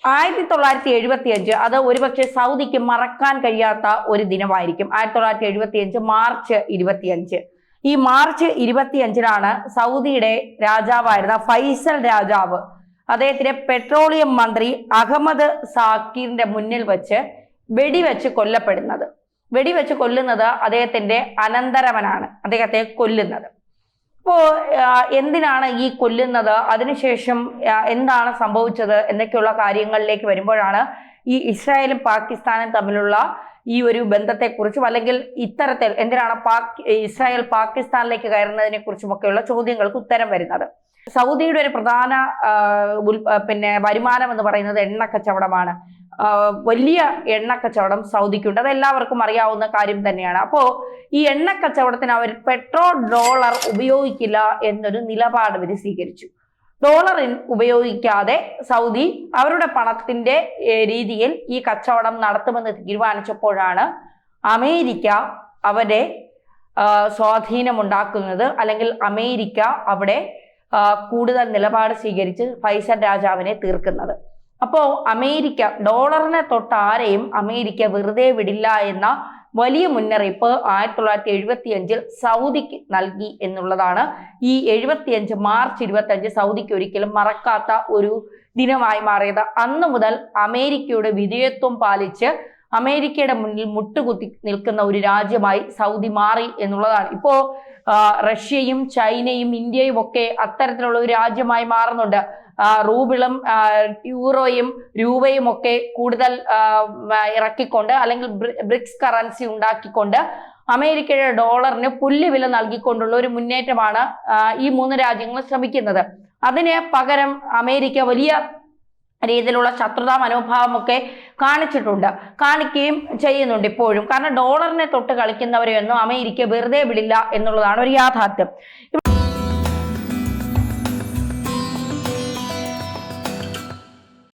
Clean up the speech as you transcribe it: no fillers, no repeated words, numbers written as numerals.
1975 അത് ഒരുപക്ഷെ സൗദിക്ക് മറക്കാൻ കഴിയാത്ത ഒരു ദിനമായിരിക്കും. 1975 മാർച്ച് 25. ഈ മാർച്ച് 25-നാണ് സൗദിയുടെ രാജാവായിരുന്ന ഫൈസൽ രാജാവ് അദ്ദേഹത്തിന്റെ പെട്രോളിയം മന്ത്രി അഹമ്മദ് സാക്കിറിന്റെ മുന്നിൽ വെച്ച് വെടിവെച്ച് കൊല്ലപ്പെടുന്നത്. വെടിവെച്ച് കൊല്ലുന്നത് അദ്ദേഹത്തിന്റെ അനന്തരവനാണ് അദ്ദേഹത്തെ കൊല്ലുന്നത്. അപ്പോ എന്തിനാണ് ഈ കൊല്ലുന്നത്, അതിനുശേഷം എന്താണ് സംഭവിച്ചത് എന്നൊക്കെയുള്ള കാര്യങ്ങളിലേക്ക് വരുമ്പോഴാണ് ഈ ഇസ്രായേലും പാകിസ്ഥാനും തമ്മിലുള്ള ഈ ഒരു ബന്ധത്തെക്കുറിച്ചും അല്ലെങ്കിൽ ഇത്തരത്തിൽ എന്തിനാണ് ഇസ്രായേൽ പാകിസ്ഥാനിലേക്ക് കയറുന്നതിനെ കുറിച്ചുമൊക്കെയുള്ള ചോദ്യങ്ങൾക്ക് ഉത്തരം വരുന്നത്. സൗദിയുടെ ഒരു പ്രധാന വരുമാനം എന്ന് പറയുന്നത് എണ്ണ കച്ചവടമാണ്. വലിയ എണ്ണ കച്ചവടം സൗദിക്കുണ്ട്, അത് എല്ലാവർക്കും അറിയാവുന്ന കാര്യം തന്നെയാണ്. അപ്പോ ഈ എണ്ണ കച്ചവടത്തിന് അവർ ഡോളർ ഉപയോഗിക്കില്ല എന്നൊരു നിലപാട് ഇവർ സ്വീകരിച്ചു. ഡോളർ ഉപയോഗിക്കാതെ സൗദി അവരുടെ പണത്തിന്റെ രീതിയിൽ ഈ കച്ചവടം നടത്തുമെന്ന് തീരുമാനിച്ചപ്പോഴാണ് അമേരിക്ക അവരെ സ്വാധീനമുണ്ടാക്കുന്നത്, അല്ലെങ്കിൽ അമേരിക്ക അവിടെ കൂടുതൽ നിലപാട് സ്വീകരിച്ച് ഫൈസൽ രാജാവിനെ തീർക്കുന്നത്. അപ്പോ അമേരിക്ക ഡോളറിനെ തൊട്ട് ആരെയും അമേരിക്ക വെറുതെ വിടില്ല എന്ന വലിയ മുന്നറിയിപ്പ് 1975 സൗദിക്ക് നൽകി എന്നുള്ളതാണ് ഈ 75 മാർച്ച് 25 സൗദിക്ക് ഒരിക്കലും മറക്കാത്ത ഒരു ദിനമായി മാറിയത്. അന്ന് മുതൽ അമേരിക്കയുടെ വിധേയത്വം പാലിച്ച് അമേരിക്കയുടെ മുന്നിൽ മുട്ടുകുത്തി നിൽക്കുന്ന ഒരു രാജ്യമായി സൗദി മാറി എന്നുള്ളതാണ്. ഇപ്പോ റഷ്യയും ചൈനയും ഇന്ത്യയും ഒക്കെ അത്തരത്തിലുള്ള ഒരു രാജ്യമായി മാറുന്നുണ്ട്. റൂബിളും യൂറോയും രൂപയും ഒക്കെ കൂടുതൽ ഇറക്കിക്കൊണ്ട് അല്ലെങ്കിൽ ബ്രിക്സ് കറൻസി ഉണ്ടാക്കിക്കൊണ്ട് അമേരിക്കയുടെ ഡോളറിന് പുല്ലുവില നൽകിക്കൊണ്ടുള്ള ഒരു മുന്നേറ്റമാണ് ഈ മൂന്ന് രാജ്യങ്ങൾ ശ്രമിക്കുന്നത്. അതിന് പകരം അമേരിക്ക വലിയ രീതിയിലുള്ള ശത്രുതാ മനോഭാവമൊക്കെ കാണിക്കുകയും ചെയ്യുന്നുണ്ട് ഇപ്പോഴും. കാരണം ഡോളറിനെ തൊട്ട് കളിക്കുന്നവരെയൊന്നും അമേരിക്ക വെറുതെ വിടില്ല എന്നുള്ളതാണ് ഒരു യാഥാർത്ഥ്യം.